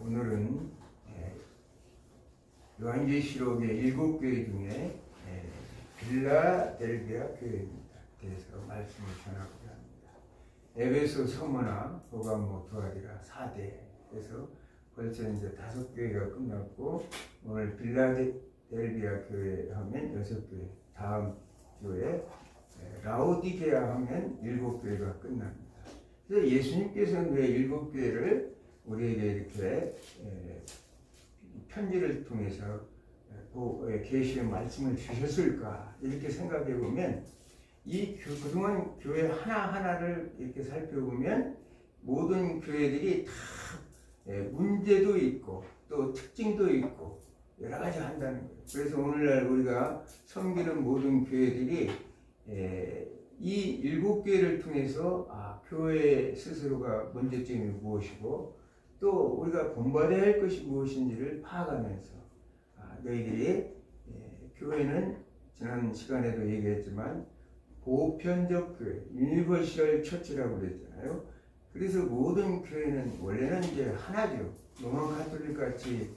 오늘은 요한계시록의 7교회 중에 빌라델비아 교회입니다. 그래서 말씀을 전하고자 합니다. 에베소, 서머나, 보가모, 두아디라 4대. 그래서 벌써 이제 5교회가 끝났고 오늘 빌라델비아 교회 하면 6교회, 다음 주에 라오디게아 하면 7교회가 끝납니다. 그래서 예수님께서는 왜 7교회를 우리에게 이렇게 편지를 통해서 계시의 말씀을 주셨을까 이렇게 생각해 보면 그동안 교회 하나하나를 이렇게 살펴보면 모든 교회들이 다 문제도 있고 또 특징도 있고 여러 가지 한다는 거예요. 그래서 오늘날 우리가 섬기는 모든 교회들이 이 7교회를 통해서 교회 스스로가 문제점이 무엇이고 또 우리가 본받아야 할 것이 무엇인지를 파악하면서 너희들이 교회는 지난 시간에도 얘기했지만 보편적 교회, 유니버셜 처치라고 그랬잖아요. 그래서 모든 교회는 원래는 이제 하나죠. 로만 가톨릭 같이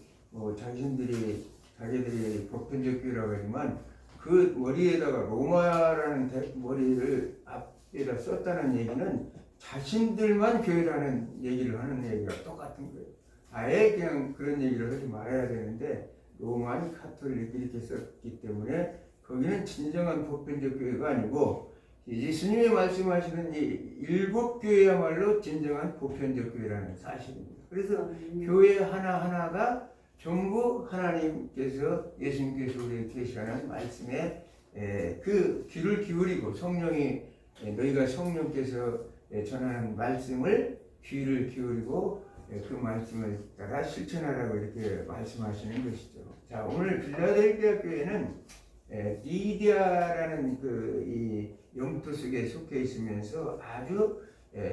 자기들이 보편적 교회라고 하지만 그 머리에다가 로마라는 머리를 앞에다 썼다는 얘기는 자신들만 교회라는 얘기를 하는 얘기가 똑같은 거예요. 아예 그냥 그런 얘기를 하지 말아야 되는데 로만 카톨릭 이렇게 썼기 때문에 거기는 진정한 보편적 교회가 아니고 예수님이 말씀하시는 이 7교회야말로 진정한 보편적 교회라는 사실입니다. 그래서 교회 하나하나가 전부 하나님께서 예수님께서 우리에게 계시하는 말씀에 그 귀를 기울이고 성령이 너희가 성령께서 전하는 말씀을 귀를 기울이고 그 말씀을 따라 실천하라고 이렇게 말씀하시는 것이죠. 자, 오늘 빌라델비아 교회는 리디아라는 이 영토 속에 속해 있으면서 아주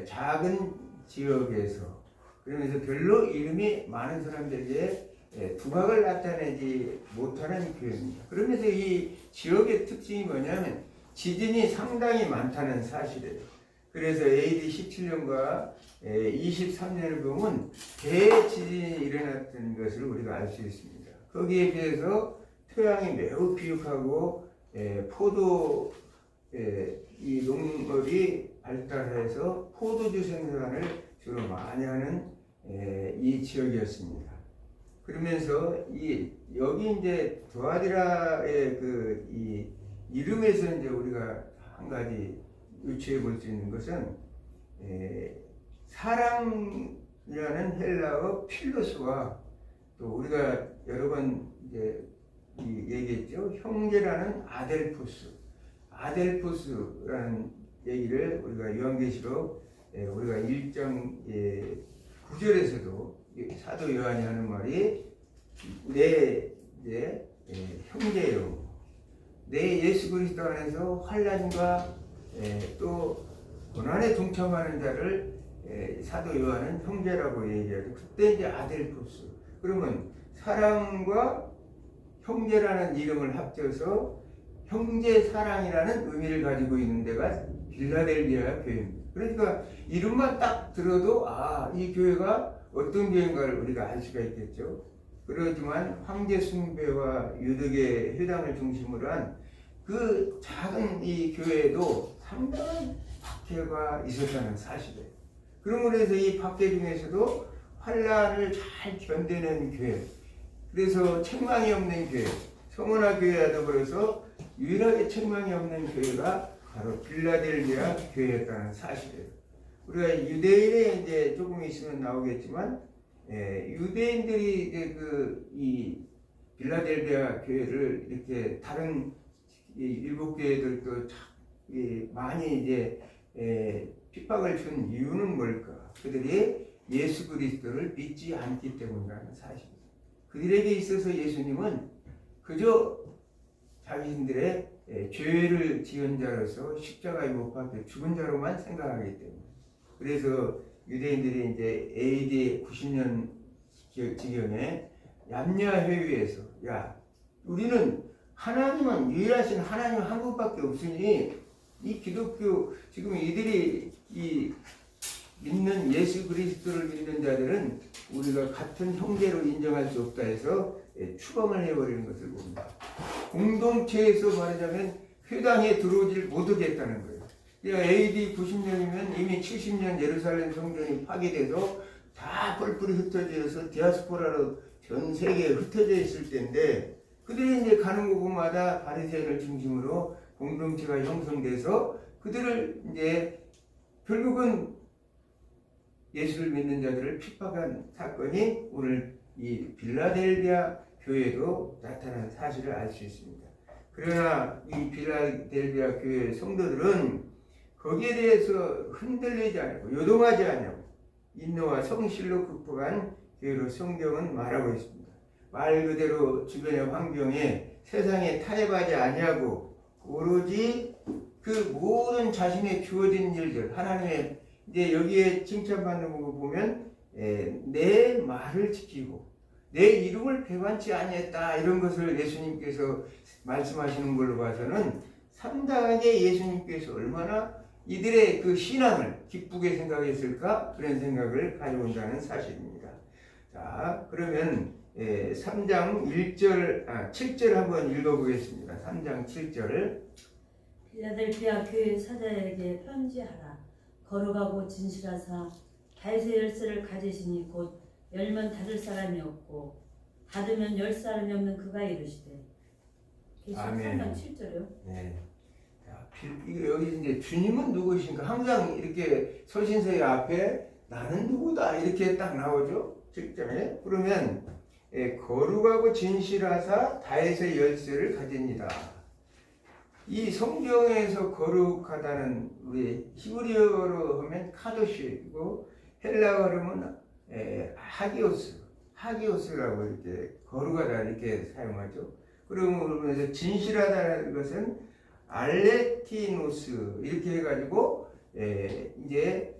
작은 지역에서 그러면서 별로 이름이 많은 사람들에게 두각을 나타내지 못하는 교회입니다. 그러면서 이 지역의 특징이 뭐냐면 지진이 상당히 많다는 사실이에요. 그래서 AD 17년과 23년을 보면 대지진이 일어났던 것을 우리가 알 수 있습니다. 거기에 비해서 토양이 매우 비옥하고 포도 이 농업이 발달해서 포도주 생산을 주로 많이 하는 이 지역이었습니다. 그러면서 여기 이제 두아디라의 이 이름에서 이제 우리가 한 가지 유추해 볼 수 있는 것은 사랑이라는 헬라어 필로스와 또 우리가 여러 번 이제 얘기했죠. 형제라는 아델포스라는 얘기를 우리가 요한계시록 우리가 1장 9절에서도 사도 요한이 하는 말이 내 형제요, 내 예수 그리스도 안에서 환난과 또 고난에 동참하는 자를 사도 요한은 형제라고 얘기하죠. 그때 이제 아델포스. 그러면 사랑과 형제라는 이름을 합쳐서 형제 사랑이라는 의미를 가지고 있는 데가 빌라델비아 교회입니다. 그러니까 이름만 딱 들어도 이 교회가 어떤 교회인가를 우리가 알 수가 있겠죠. 그렇지만 황제 숭배와 유득의 회당을 중심으로 한 그 작은 이 교회에도 상당한 박해가 있었다는 사실이에요. 그러므로 해서 이 박해 중에서도 환난을 잘 견디는 교회, 그래서 책망이 없는 교회, 성원화 교회와 더불어서 유일하게 책망이 없는 교회가 바로 빌라델비아 교회였다는 사실이에요. 우리가 유대인에 이제 조금 있으면 나오겠지만 유대인들이 이제 이 빌라델비아 교회를 이렇게 다른 7교회들도 많이 이제 핍박을 준 이유는 뭘까? 그들이 예수 그리스도를 믿지 않기 때문이라는 사실입니다. 그들에게 있어서 예수님은 그저 자신들의 죄를 지은 자로서 십자가에 못 박혀 죽은 자로만 생각하기 때문에. 그래서 유대인들이 이제 AD 90년 지경에 얌야회의에서 우리는 하나님은 유일하신 하나님 한 분밖에 없으니 이 기독교 지금 이들이 믿는 예수 그리스도를 믿는 자들은 우리가 같은 형제로 인정할 수 없다 해서 추방을 해버리는 것을 봅니다. 공동체에서 말하자면 회당에 들어오질 못하겠다는 거예요. AD 90년이면 이미 70년 예루살렘 성전이 파괴돼서 다 뿔뿔이 흩어져서 디아스포라로 전 세계에 흩어져 있을 때인데, 그들이 이제 가는 곳마다 바리새인을 중심으로 공동체가 형성돼서 그들을 이제 결국은 예수를 믿는 자들을 핍박한 사건이 오늘 이 빌라델비아 교회도 나타난 사실을 알 수 있습니다. 그러나 이 빌라델비아 교회 성도들은 거기에 대해서 흔들리지 않고 요동하지 않냐고 인노와 성실로 극복한 교회로 성경은 말하고 있습니다. 말 그대로 주변의 환경에 세상에 타협하지 아니하고 오로지 그 모든 자신의 주어진 일들 하나님의 이제 여기에 칭찬받는 거 보면 내 말을 지키고 내 이름을 배반치 아니했다 이런 것을 예수님께서 말씀하시는 걸로 봐서는 상당하게 예수님께서 얼마나 이들의 그 신앙을 기쁘게 생각했을까 그런 생각을 가져온다는 사실입니다. 자, 그러면 3장 7절 한번 읽어보겠습니다. 3장 7절. 빌라델비아 교회 사자에게 편지하라. 거룩하고 진실하사 다윗의 열쇠를 가지시니 곧 열면 닫을 사람이 없고 닫으면 열 사람이 없는 그가 이르시되. 아멘. 3장 7절이요. 네. 여기 이제 주님은 누구신가? 항상 이렇게 서신서의 앞에 나는 누구다 이렇게 딱 나오죠. 7절에. 그러면 거룩하고 진실하사 다윗의 열쇠를 가집니다. 이 성경에서 거룩하다는 우리 히브리어로 하면 카도시이고 헬라어로 하면 하기오스라고 이렇게 거룩하다 이렇게 사용하죠. 그러면서 진실하다는 것은 알레티노스 이렇게 해가지고 이제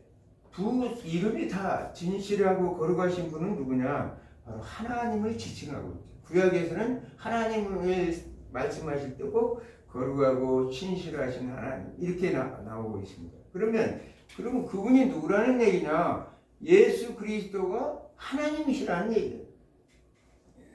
두 이름이 다 진실하고 거룩하신 분은 누구냐? 바로 하나님을 지칭하고 있죠. 구약에서는 하나님을 말씀하실 때고 거룩하고 신실하신 하나님 이렇게 나오고 있습니다. 그러면 그분이 누구라는 얘기냐? 예수 그리스도가 하나님이시라는 얘기예요.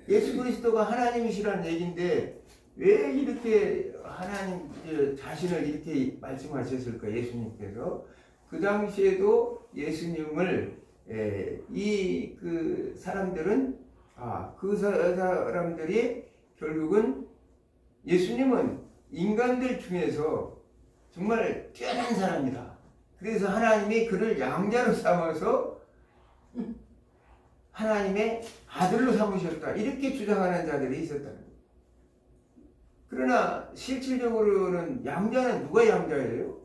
예수 그리스도가 하나님이시라는 얘기인데 왜 이렇게 하나님 자신을 이렇게 말씀하셨을까? 예수님께서 그 당시에도 예수님을 이 그 사람들은 그 사람들이 결국은 예수님은 인간들 중에서 정말 뛰어난 사람이다. 그래서 하나님이 그를 양자로 삼아서 하나님의 아들로 삼으셨다. 이렇게 주장하는 자들이 있었다는 거예요. 그러나 실질적으로는 양자는 누가 양자예요?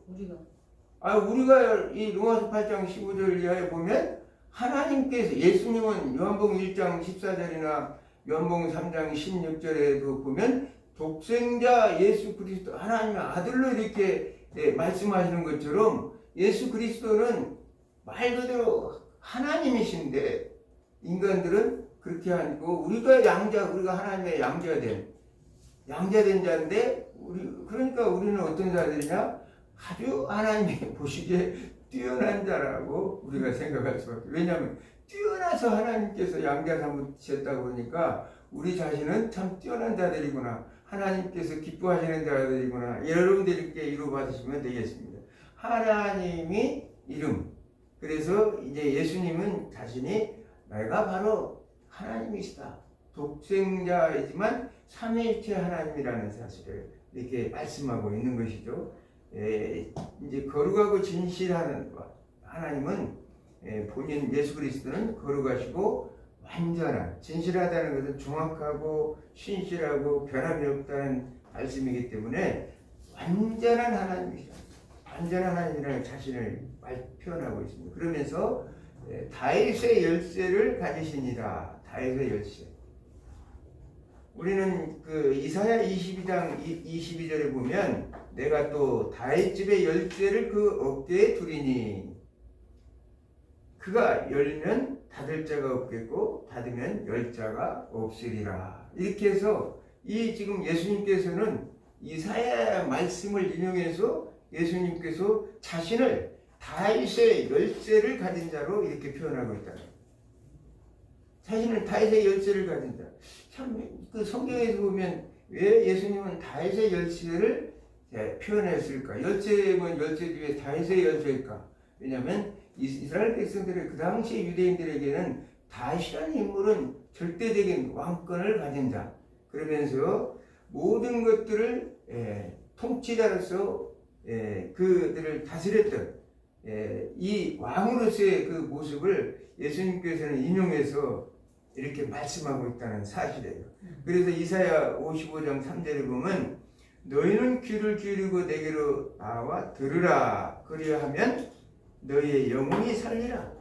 우리가 이 로마서 8장 15절 이하에 보면 하나님께서 예수님은 요한복음 1장 14절이나 요한복음 3장 16절에도 보면 독생자 예수 그리스도 하나님의 아들로 이렇게 말씀하시는 것처럼 예수 그리스도는 말 그대로 하나님이신데 인간들은 그렇게 아니고 우리가 하나님의 양자된 자인데 그러니까 우리는 어떤 자들이냐? 아주 하나님이 보시기에 뛰어난 자라고 우리가 생각할 수밖에. 왜냐하면 뛰어나서 하나님께서 양자 삼으셨다고 그러니까 우리 자신은 참 뛰어난 자들이구나. 하나님께서 기뻐하시는 자들이구나. 여러분들이 이렇게 이루 받으시면 되겠습니다. 하나님이 이름. 그래서 이제 예수님은 자신이 내가 바로 하나님이시다. 독생자이지만 삼위일체 하나님이라는 사실을 이렇게 말씀하고 있는 것이죠. 이제 거룩하고 진실하는 하나님은 본인 예수 그리스도는 거룩하시고 완전한, 진실하다는 것은 정확하고 신실하고 변함이 없다는 말씀이기 때문에 완전한 하나님이시다. 완전한 하나님이라는 자신을 표현하고 있습니다. 그러면서 다윗의 열쇠를 가지시니라. 다윗의 열쇠. 우리는 그 이사야 22장 22절에 보면 내가 또 다윗 집의 열쇠를 그 어깨에 두리니 그가 열면 닫을 자가 없겠고 닫으면 열 자가 없으리라. 이렇게 해서 이 지금 예수님께서는 이사야 말씀을 인용해서 예수님께서 자신을 다윗의 열쇠를 가진 자로 이렇게 표현하고 있다. 자신은 다윗의 열쇠를 가진 자. 참 그 성경에서 보면 왜 예수님은 다윗의 열쇠를 표현했을까? 열쇠면 열쇠 중에 다윗의 열쇠일까? 왜냐하면 이스라엘 백성들의 그 당시 유대인들에게는 다윗이라는 인물은 절대적인 왕권을 가진 자. 그러면서 모든 것들을 통치자로서 그들을 다스렸던 이 왕으로서의 그 모습을 예수님께서는 인용해서 이렇게 말씀하고 있다는 사실이에요. 그래서 이사야 55장 3절에 보면 너희는 귀를 기울이고 내게로 나와 들으라. 그리하면 너희의 영혼이 살리라.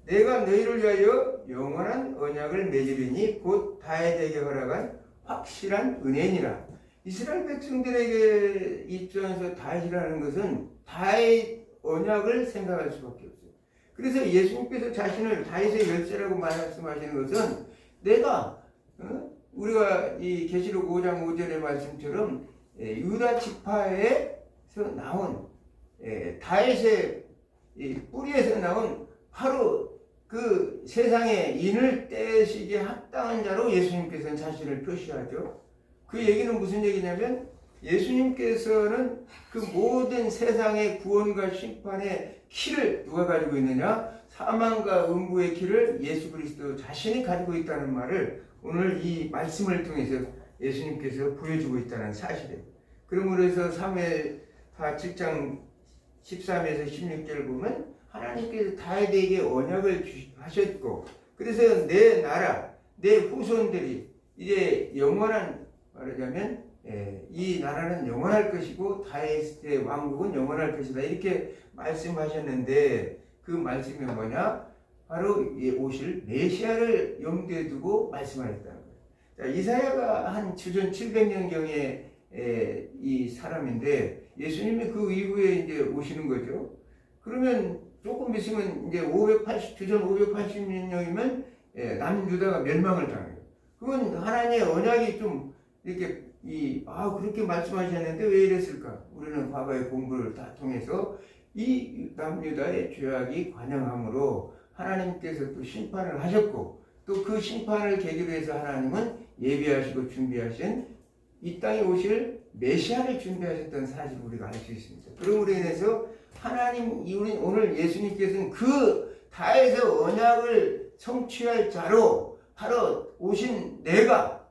내가 너희를 위하여 영원한 언약을 맺으리니 곧 다윗에게 허락한 확실한 은혜니라. 이스라엘 백성들에게 입장에서 다윗이라는 것은 다윗 언약을 생각할 수밖에 없어요. 그래서 예수님께서 자신을 다윗의 열쇠라고 말씀하시는 것은 내가 우리가 이 계시록 5장 5절의 말씀처럼 유다 지파에서 나온 다윗의 뿌리에서 나온 바로 그 세상에 인을 떼시기에 합당한 자로 예수님께서는 자신을 표시하죠. 그 얘기는 무슨 얘기냐면 예수님께서는 그 모든 세상의 구원과 심판의 키를 누가 가지고 있느냐? 사망과 음부의 키를 예수 그리스도 자신이 가지고 있다는 말을 오늘 이 말씀을 통해서 예수님께서 보여주고 있다는 사실이에요. 그러므로 해서 사무엘하 7장 13에서 16절을 보면 하나님께서 다윗에게 언약을 하셨고 그래서 내 나라, 내 후손들이 이제 영원한 말하자면 이 나라는 영원할 것이고 다윗의 왕국은 영원할 것이다 이렇게 말씀하셨는데 그 말씀이 뭐냐? 바로 오실 메시아를 염두에 두고 말씀하셨다는 거예요. 자, 이사야가 한 주전 700년경에 이 사람인데 예수님이 그 이후에 이제 오시는 거죠. 그러면 조금 있으면 이제 주전 580년경이면 남유다가 멸망을 당해요. 그건 하나님의 언약이 좀 이렇게 그렇게 말씀하셨는데 왜 이랬을까? 우리는 과거의 공부를 다 통해서 이 남유다의 죄악이 관영함으로 하나님께서 또 심판을 하셨고 또 그 심판을 계기로 해서 하나님은 예비하시고 준비하신 이 땅에 오실 메시아를 준비하셨던 사실을 우리가 알 수 있습니다. 그럼으로 인해서 오늘 예수님께서는 그 다윗의 언약을 성취할 자로 바로 오신 내가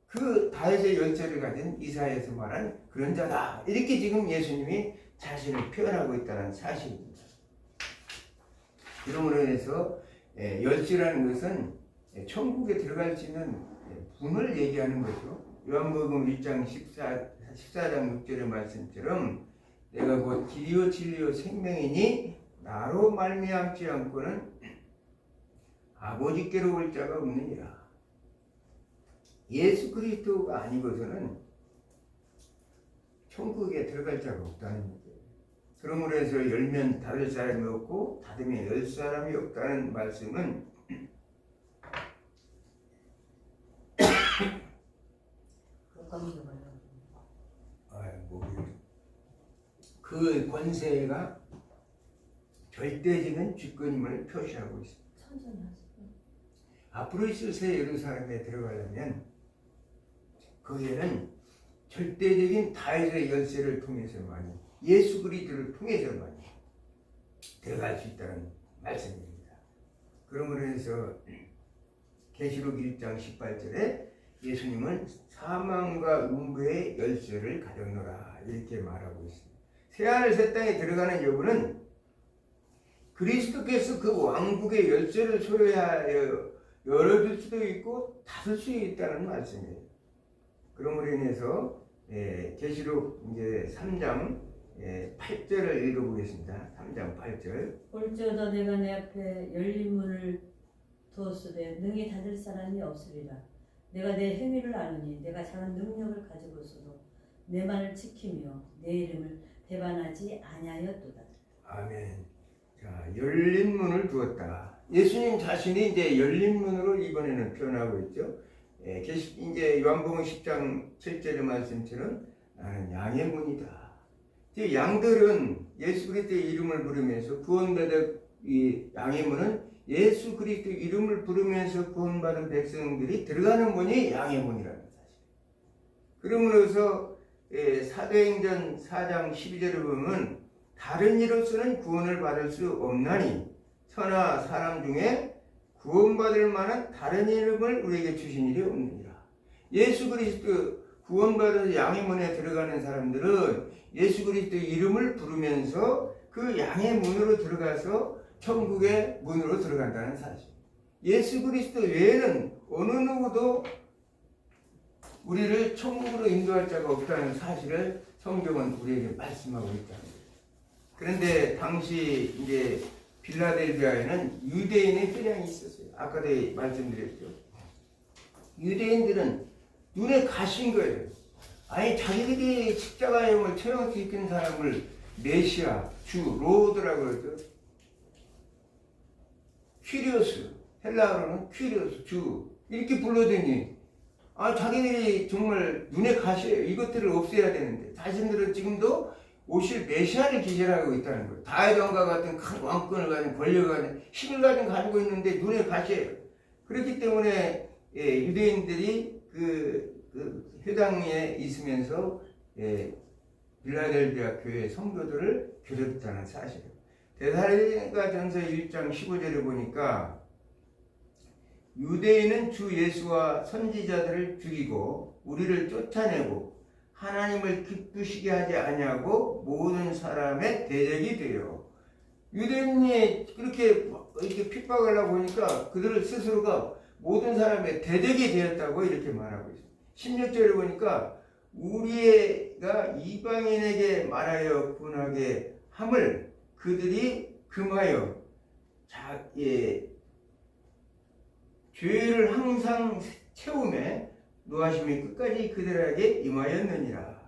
그 다윗의 열쇠를 가진 이사야에서 말한 그런 자다. 이렇게 지금 예수님이 자신을 표현하고 있다는 사실입니다. 그러므로 인해서 열쇠라는 것은 천국에 들어갈 수 있는 분을 얘기하는 거죠. 요한복음 1장 14장 6절의 말씀처럼 내가 곧 길이요 진리요 생명이니 나로 말미암지 않고는 아버지께로 올 자가 없느니라. 예수 그리스도가 아니고서는 천국에 들어갈 자가 없다는 얘기예요. 그러므로 해서 열면 닫을 사람이 없고 닫으면 열 사람이 없다는 말씀은 그 권세가 절대적인 주권임을 표시하고 있습니다. 앞으로 있을 새 예루살렘에 들어가려면 거기에는 절대적인 다윗의 열쇠를 통해서만이 예수 그리스도를 통해서만이 들어갈 수 있다는 말씀입니다. 그러므로 해서 계시록 1장 18절에 예수님은 사망과 음부의 열쇠를 가졌노라 이렇게 말하고 있습니다. 새하늘 새 땅에 들어가는 여부는 그리스도께서 그 왕국의 열쇠를 소유하여 열어줄 수도 있고 닫을 수 있다는 말씀이에요. 그러므로 인해서 계시록 이제 3장 8절을 읽어보겠습니다. 3장 8절. 볼지어다 내가 내 앞에 열린 문을 두었으되 능히 닫을 사람이 없으리라. 내가 내 행위를 아느니 내가 작은 능력을 가지고서도 내 말을 지키며 내 이름을 배반하지 아니하였도다. 아멘. 자, 열린 문을 두었다. 예수님 자신이 이제 열린 문으로 이번에는 표현하고 있죠. 이제 요한복음 10장 7절의 말씀처럼 나는 양의 문이다. 이 양들은 예수 그리스도의 이름을 부르면서 구원받은 이 양의 문은 예수 그리스도 이름을 부르면서 구원받은 백성들이 들어가는 문이 양의 문이라는 사실. 그러므로서 사도행전 4장 12절에 보면 다른 이로서는 구원을 받을 수 없나니 천하 사람 중에 구원받을 만한 다른 이름을 우리에게 주신 일이 없느니라. 예수 그리스도 구원받아서 양의 문에 들어가는 사람들은 예수 그리스도의 이름을 부르면서 그 양의 문으로 들어가서 천국의 문으로 들어간다는 사실. 예수 그리스도 외에는 어느 누구도 우리를 천국으로 인도할 자가 없다는 사실을 성경은 우리에게 말씀하고 있다는 거예요. 그런데 당시 이제 빌라델비아에는 유대인의 회당이 있었어요. 아까도 말씀드렸죠. 유대인들은 눈에 가신 거예요. 아니 자기들이 십자가형을 처형시킨 사람을 메시아, 주, 로드라고 그러죠. 퀴리오스, 헬라어로는 퀴리오스, 주 이렇게 불러대니 자기들이 정말 눈에 가시에요. 이것들을 없애야 되는데 자신들은 지금도 오실 메시아를 기절하고 있다는 거예요. 다윗 왕과 같은 큰 왕권을 가진 권력을 가진 힘을 가지고 있는데 눈에 가시에요. 그렇기 때문에 유대인들이 그 회당에 있으면서 빌라델비아 교회 성도들을 괴롭혔다는 사실이에요. 데살로니가전서 1장 15절에 보니까 유대인은 주 예수와 선지자들을 죽이고 우리를 쫓아내고 하나님을 기쁘시게 하지 아니하고 모든 사람의 대적이 되어 유대인이 그렇게 이렇게 핍박을 하고 보니까 그들을 스스로가 모든 사람의 대적이 되었다고 이렇게 말하고 있습니다. 16절에 보니까 우리가 이방인에게 말하여 분하게 함을 그들이 금하여 죄를 항상 채우매 노하심이 끝까지 그들에게 임하였느니라.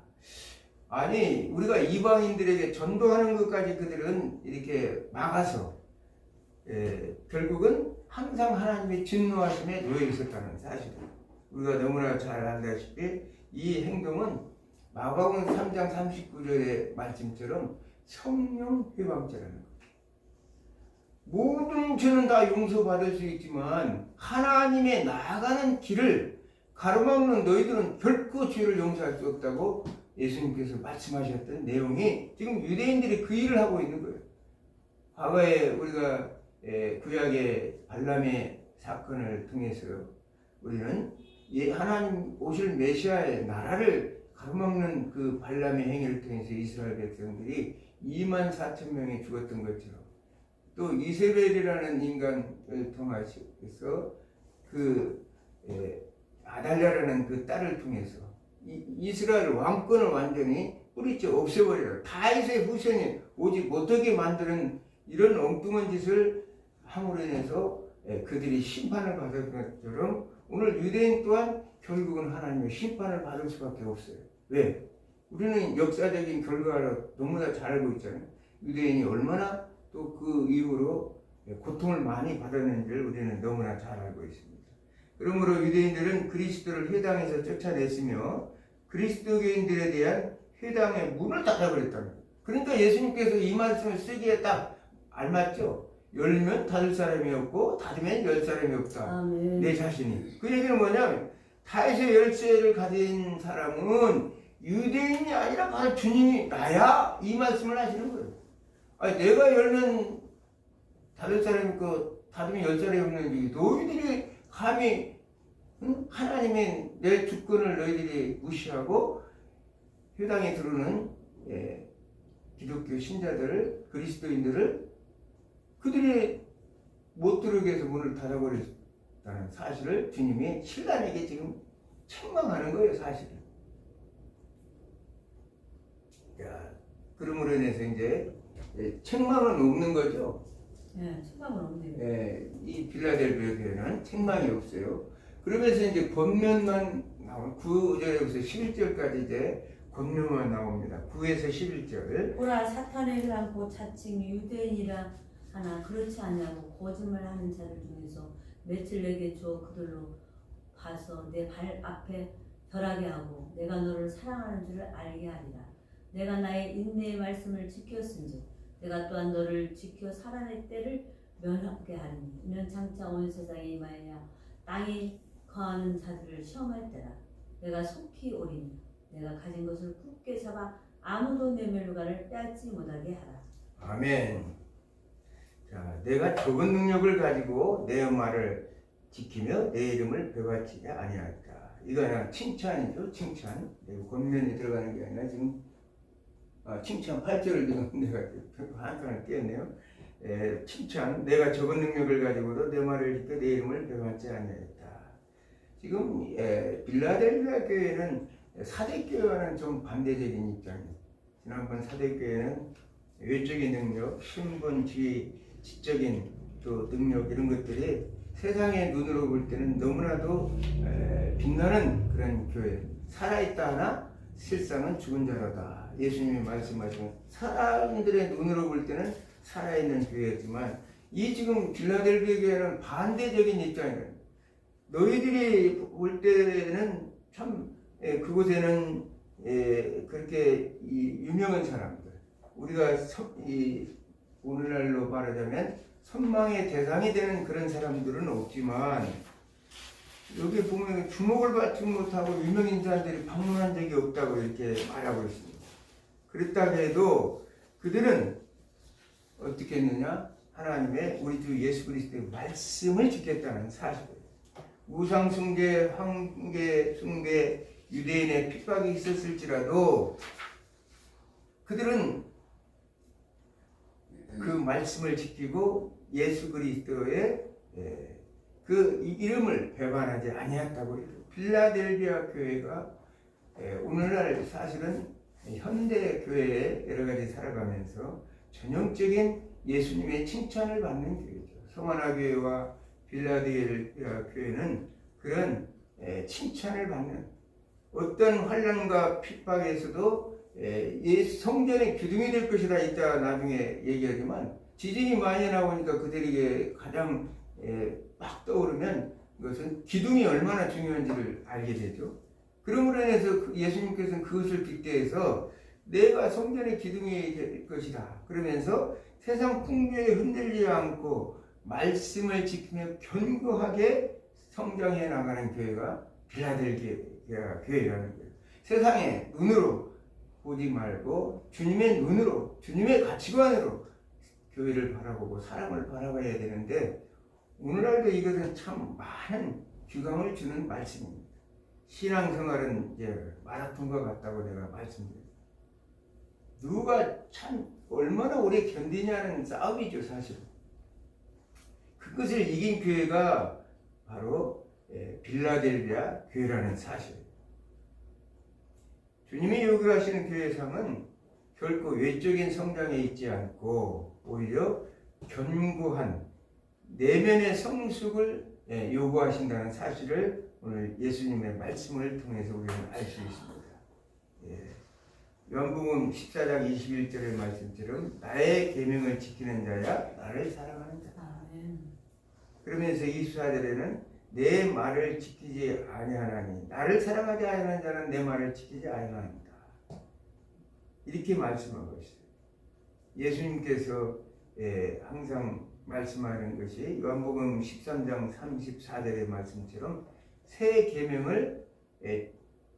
아니 우리가 이방인들에게 전도하는 것까지 그들은 이렇게 막아서 결국은 항상 하나님의 진노하심에 놓여 있었다는 사실입니다. 우리가 너무나 잘 알다시피 이 행동은 마가복음 3장 39절의 말씀처럼 성령 회방죄라는 거예요. 모든 죄는 다 용서받을 수 있지만 하나님의 나아가는 길을 가로막는 너희들은 결코 죄를 용서할 수 없다고 예수님께서 말씀하셨던 내용이 지금 유대인들이 그 일을 하고 있는 거예요. 과거에 우리가 구약의 발람의 사건을 통해서 우리는 하나님 오실 메시아의 나라를 가로막는 그 발람의 행위를 통해서 이스라엘 백성들이 2만 4천 명이 죽었던 것처럼 또 이세벨이라는 인간을 통해서 그 아달랴라는 그 딸을 통해서 이스라엘 왕권을 완전히 뿌리째 없애버려요. 다윗의 후손이 오직 못하게 만드는 이런 엉뚱한 짓을 함으로 인해서 그들이 심판을 받을 것처럼 오늘 유대인 또한 결국은 하나님의 심판을 받을 수밖에 없어요. 왜? 우리는 역사적인 결과로 너무나 잘 알고 있잖아요. 유대인이 얼마나 또 그 이후로 고통을 많이 받았는지를 우리는 너무나 잘 알고 있습니다. 그러므로 유대인들은 그리스도를 회당에서 쫓아냈으며 그리스도교인들에 대한 회당의 문을 닫아버렸다는 거예요. 그러니까 예수님께서 이 말씀을 쓰기에 딱 알맞죠. 열면 닫을 사람이 없고 닫으면 열 사람이 없다. 아멘. 내 자신이. 그 얘기는 뭐냐면 다윗의 열쇠를 가진 사람은 유대인이 아니라 바로 주님이 나야 이 말씀을 하시는 거예요. 아니 내가 열면 닫을 사람이 있고 닫으면 열 사람이 없는지 너희들이 감히 하나님의 내 주권을 너희들이 무시하고 회당에 들어오는 기독교 신자들을 그리스도인들을 그들이 못 들어오게 해서 문을 닫아버렸다는 사실을 주님이 신랑에게 지금 책망하는 거예요. 사실은. 그러므로 인해서 이제 책망은 없는 거죠. 책망은 없네요. 이 빌라델비아 교회는 책망이 없어요. 그러면서 이제 권면만 나온 9절에서 11절까지 이제 권면만 나옵니다. 9에서 11절. 보라 사탄의 회랑고 자칭 유대인이라 하나 그렇지 아니하고 거짓말하는 자들 중에서 며칠 내게 주어 그들로 봐서 내 발 앞에 덜하게 하고 내가 너를 사랑하는 줄을 알게 하리라. 내가 나의 인내의 말씀을 지켰은즉 내가 또한 너를 지켜 살아낼 때를 면하게 하리니 이는 장차 온 세상에 임하여 땅에 거하는 자들을 시험할 때라. 내가 속히 오리니 내가 가진 것을 굳게 잡아 아무도 내 멸류관을 빼앗지 못하게 하라. 아멘. 자, 내가 적은 능력을 가지고 내 말을 지키며 내 이름을 배받치지 아니하였다. 이거는 칭찬이죠, 칭찬. 내가 권면이 들어가는 게 아니라 지금 칭찬 8절을 지금 내가 한 칸을 띄었네요. 칭찬, 내가 적은 능력을 가지고도 내 말을 지켜 내 이름을 배받지 아니하였다. 지금 빌라델비아 교회는 사대교회와는 좀 반대적인 입장이에요. 지난번 사대교회는 외적인 능력, 신분, 지위, 지적인 또 능력 이런 것들이 세상의 눈으로 볼 때는 너무나도 빛나는 그런 교회. 살아있다 하나 실상은 죽은 자로다. 예수님이 말씀하신 사람들의 눈으로 볼 때는 살아있는 교회였지만 이 지금 빌라델비아 교회는 반대적인 입장이에요. 너희들이 볼 때는 참 그곳에는 그렇게 유명한 사람들, 우리가 오늘날로 말하자면 선망의 대상이 되는 그런 사람들은 없지만 여기 보면 주목을 받지 못하고 유명인사들이 방문한 적이 없다고 이렇게 말하고 있습니다. 그렇다 해도 그들은 어떻게 했느냐? 하나님의 우리 주 예수 그리스도의 말씀을 지켰다는 사실이에요. 우상 숭배, 황계 숭배, 유대인의 핍박이 있었을지라도 그들은 그 말씀을 지키고 예수 그리스도의 그 이름을 배반하지 아니했다고 해요. 빌라델비아 교회가 오늘날 사실은 현대 교회에 여러 가지 살아가면서 전형적인 예수님의 칭찬을 받는 교회죠. 성하나 교회와 빌라델비아 교회는 그런 칭찬을 받는 어떤 환난과 핍박에서도 성전의 기둥이 될 것이다 이따 나중에 얘기하지만 지진이 많이 나오니까 그들에게 가장 막 떠오르면 그것은 기둥이 얼마나 중요한지를 알게 되죠. 그러므로 인해서 예수님께서는 그것을 빗대해서 내가 성전의 기둥이 될 것이다 그러면서 세상 풍조에 흔들리지 않고 말씀을 지키며 견고하게 성장해 나가는 교회가 빌라델비아 교회라는 거예요. 세상의 눈으로 보지 말고 주님의 눈으로, 주님의 가치관으로 교회를 바라보고 사람을 바라봐야 되는데 오늘날도 이것은 참 많은 규감을 주는 말씀입니다. 신앙생활은 이제 마라톤과 같다고 내가 말씀드렸어요. 누가 참 얼마나 오래 견디냐는 싸움이죠, 사실. 그것을 이긴 교회가 바로 빌라델비아 교회라는 사실이에요. 주님이 요구하시는 교회상은 결코 외적인 성장에 있지 않고 오히려 견고한 내면의 성숙을 요구하신다는 사실을 오늘 예수님의 말씀을 통해서 우리는 알 수 있습니다. 요한복음 14장 21절의 말씀처럼 나의 계명을 지키는 자야 나를 사랑하는 자다. 그러면서 24절에는 내 말을 지키지 아니하나니 나를 사랑하지 아니하는 자는 내 말을 지키지 아니하나이다. 이렇게 말씀하고 있어요. 예수님께서 항상 말씀하는 것이 요한복음 13장 34절의 말씀처럼 새 계명을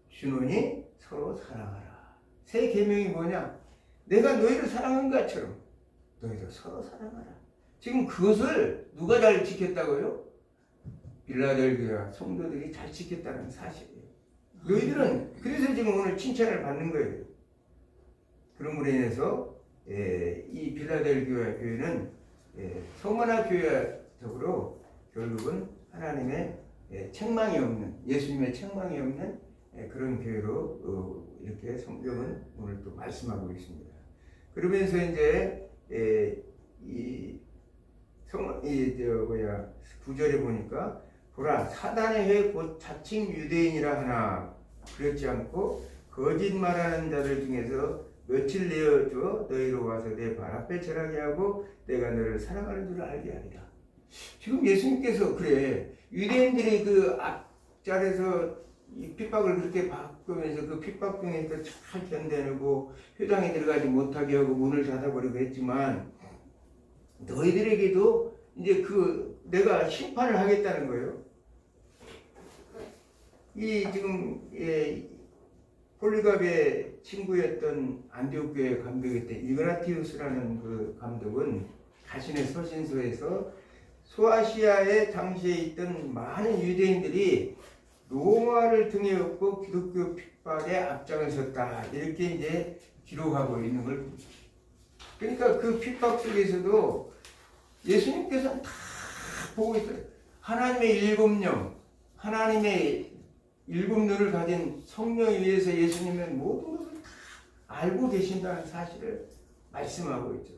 주노니 서로 사랑하라. 새 계명이 뭐냐? 내가 너희를 사랑한 것처럼 너희도 서로 사랑하라. 지금 그것을 누가 잘 지켰다고요? 빌라델비아 성도들이 잘 지켰다는 사실이에요. 너희들은 그래서 지금 오늘 칭찬을 받는 거예요. 그러므로 인해서 이 빌라델비아 교회는 성하나 교회적으로 결국은 하나님의 책망이 없는, 예수님의 책망이 없는 그런 교회로 이렇게 성경은 오늘 또 말씀하고 있습니다. 그러면서 이제 이 9절에 보니까 보라 사단의 회 곧 자칭 유대인이라 하나 그렇지 않고 거짓말하는 자들 중에서 며칠 내어줘 너희로 와서 내 발 앞에 절하게 하고 내가 너를 사랑하는 줄 알게 하리라. 지금 예수님께서 그래 유대인들이 그 앞자리에서 이 핍박을 그렇게 받으면서 그 핍박 중에서 잘 견뎌내고 회당에 들어가지 못하게 하고 문을 닫아버리고 했지만 너희들에게도 이제 그 내가 심판을 하겠다는 거예요. 이 지금 폴리갑의 친구였던 안디옥 교회 감독이었던 이그나티우스라는 그 감독은 자신의 서신서에서 소아시아에 당시에 있던 많은 유대인들이 로마를 등에 업고 기독교 핍박에 앞장을 섰다 이렇게 이제 기록하고 있는 걸 그러니까 그 핍박 속에서도 예수님께서는 다 보고 있어요. 하나님의 일곱 영, 하나님의 일곱 눈을 가진 성령에 의해서 예수님은 모든 것을 다 알고 계신다는 사실을 말씀하고 있죠.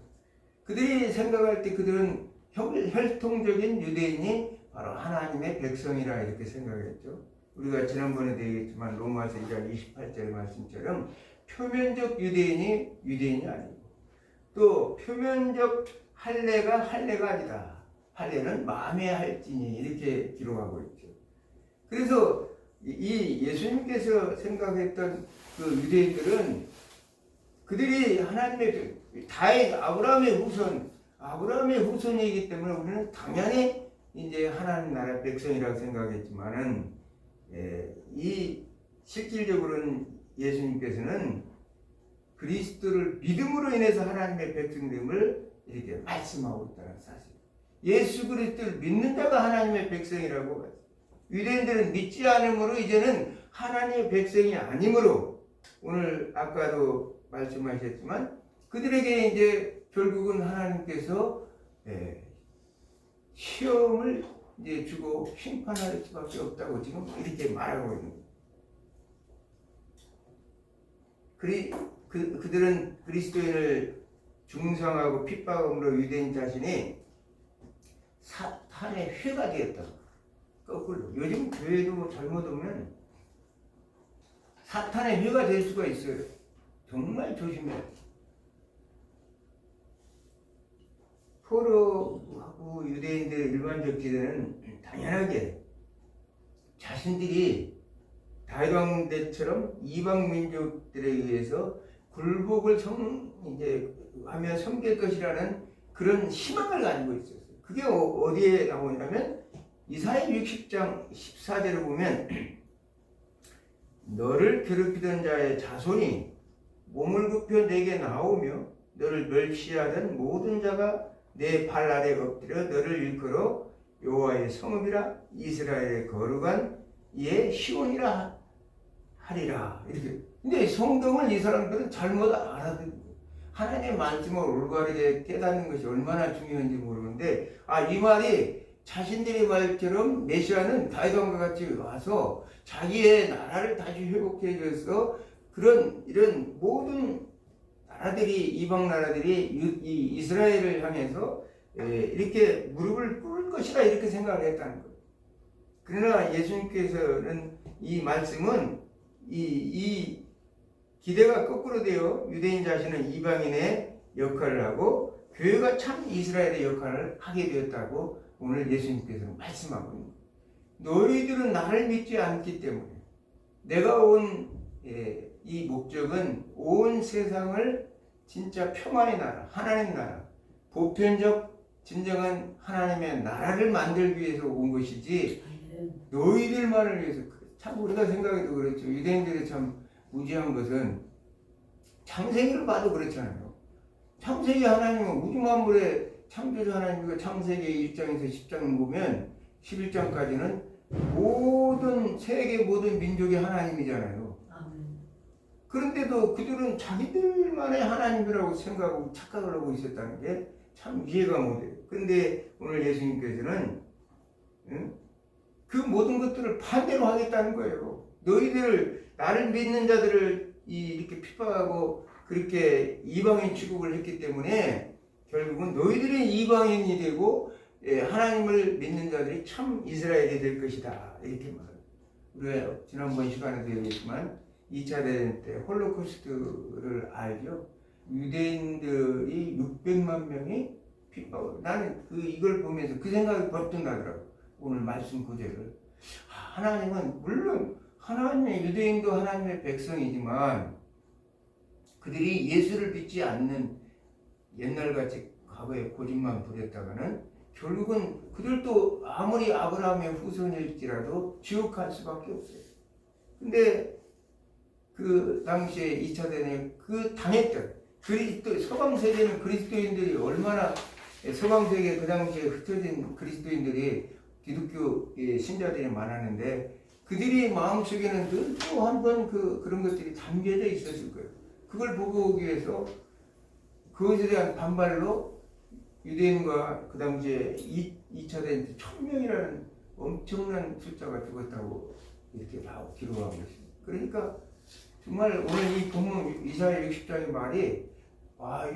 그들이 생각할 때 그들은 혈통적인 유대인이 바로 하나님의 백성이라 이렇게 생각했죠. 우리가 지난번에도 얘기했지만 로마서 1장 28절 말씀처럼 표면적 유대인이 아니고 또 표면적 할례가 아니다. 할례는 마음에 할지니 이렇게 기록하고 있죠. 그래서 이 예수님께서 생각했던 그 유대인들은 그들이 하나님의 다윗 아브라함의 후손이기 때문에 우리는 당연히 이제 하나님 나라 백성이라고 생각했지만은 이 실질적으로는 예수님께서는 그리스도를 믿음으로 인해서 하나님의 백성됨을 이렇게 말씀하고 있다는 사실. 예수 그리스도를 믿는 자가 하나님의 백성이라고. 유대인들은 믿지 않으므로 이제는 하나님의 백성이 아니므로 오늘 아까도 말씀하셨지만 그들에게 이제 결국은 하나님께서 시험을 이제 주고 심판할 수밖에 없다고 지금 이렇게 말하고 있는 거예요. 그들은 그리스도인을 중상하고 핍박함으로 유대인 자신이 사탄의 회가 되었다. 거꾸로 요즘 교회도 잘못 오면 사탄의 회가 될 수가 있어요. 정말 조심해야 돼요. 포로하고 유대인들의 일반적 기대는 당연하게 자신들이 다윗 왕 때처럼 이방 민족들에 의해서 굴복을 하며 섬길 것이라는 그런 희망을 가지고 있었어요. 그게 어디에 나오냐면 이사야 60장 14절을 보면 너를 괴롭히던 자의 자손이 몸을 굽혀 내게 나오며 너를 멸시하던 모든 자가 내 발 아래 엎드려 너를 일컬어 여호와의 성읍이라 이스라엘의 거룩한 이의 시온이라 하리라. 이렇게. 근데 성경을 이 사람들은 잘못 알아듣고 하나님의 말씀을 올바르게 깨닫는 것이 얼마나 중요한지 모르는데 이 말이 자신들의 말처럼 메시아는 다윗 왕과 같이 와서 자기의 나라를 다시 회복해 줘서 이런 모든 나라들이 이방 나라들이 이 이스라엘을 향해서 이렇게 무릎을 꿇을 것이다 이렇게 생각을 했다는 거예요. 그러나 예수님께서는 이 말씀은 이 기대가 거꾸로 되어 유대인 자신은 이방인의 역할을 하고 교회가 참 이스라엘의 역할을 하게 되었다고 오늘 예수님께서 말씀하고 있는 거예요. 너희들은 나를 믿지 않기 때문에 내가 온 이 목적은 온 세상을 진짜 평화의 나라, 하나님 나라, 보편적 진정한 하나님의 나라를 만들기 위해서 온 것이지 너희들만을 위해서. 참 우리가 생각해도 그렇죠. 유대인들이 참 무지한 것은 창세기를 봐도 그렇잖아요. 창세기 하나님은 우주만물의 창조주 하나님이고 창세기 1장에서 10장 보면 11장까지는 세계 모든 민족의 하나님이잖아요. 그런데도 그들은 자기들만의 하나님이라고 생각하고 착각을 하고 있었다는 게 참 이해가 못해요. 그런데 오늘 예수님께서는 그 모든 것들을 반대로 하겠다는 거예요. 너희들 나를 믿는 자들을 이렇게 핍박하고 그렇게 이방인 취급을 했기 때문에 결국은 너희들이 이방인이 되고 하나님을 믿는 자들이 참 이스라엘이 될 것이다 이렇게 말해요. 우리가 지난번 시간에도 얘기했지만 2차 대전 때 홀로코스트를 알죠. 유대인들이 600만 명이 핍박을. 나는 이걸 보면서 그 생각이 벌떡 나더라고. 오늘 말씀 구절을. 하나님은 물론 하나님의 유대인도 하나님의 백성이지만 그들이 예수를 믿지 않는 옛날같이 과거에 고집만 부렸다가는 결국은 그들도 아무리 아브라함의 후손일지라도 지옥 갈 수밖에 없어요. 근데 그 당시에 2차 대전에 그 당했던 그리스도 서방 세계는 그리스도인들이 얼마나 서방 세계 그 당시에 흩어진 그리스도인들이 기독교 신자들이 많았는데 그들이 마음속에는 늘 또 한 번 그런 것들이 담겨져 있었을 거예요. 그걸 보고 오기 위해서 그것에 대한 반발로 유대인과 그 당시에 2차 대전 1000명이라는 엄청난 숫자가 죽었다고 이렇게 기록하고 있습니다. 그러니까 정말 오늘 이 본문 이사야 60장의 말이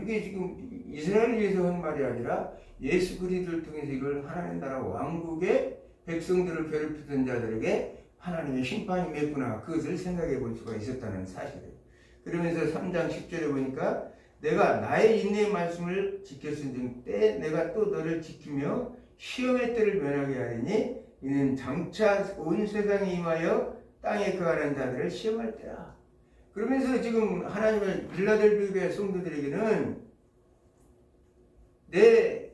이게 지금 이스라엘을 위해서 한 말이 아니라 예수 그리스도를 통해서 이걸 하나님 나라 왕국의 백성들을 괴롭히던 자들에게 하나님의 심판이 맺구나 그것을 생각해 볼 수가 있었다는 사실이에요. 그러면서 3장 10절에 보니까 내가 나의 인내의 말씀을 지켰은즉 때 내가 또 너를 지키며 시험의 때를 면하게 하리니 이는 장차 온 세상에 임하여 땅에 거하는 자들을 시험할 때라. 그러면서 지금 하나님의 빌라델비아 성도들에게는 내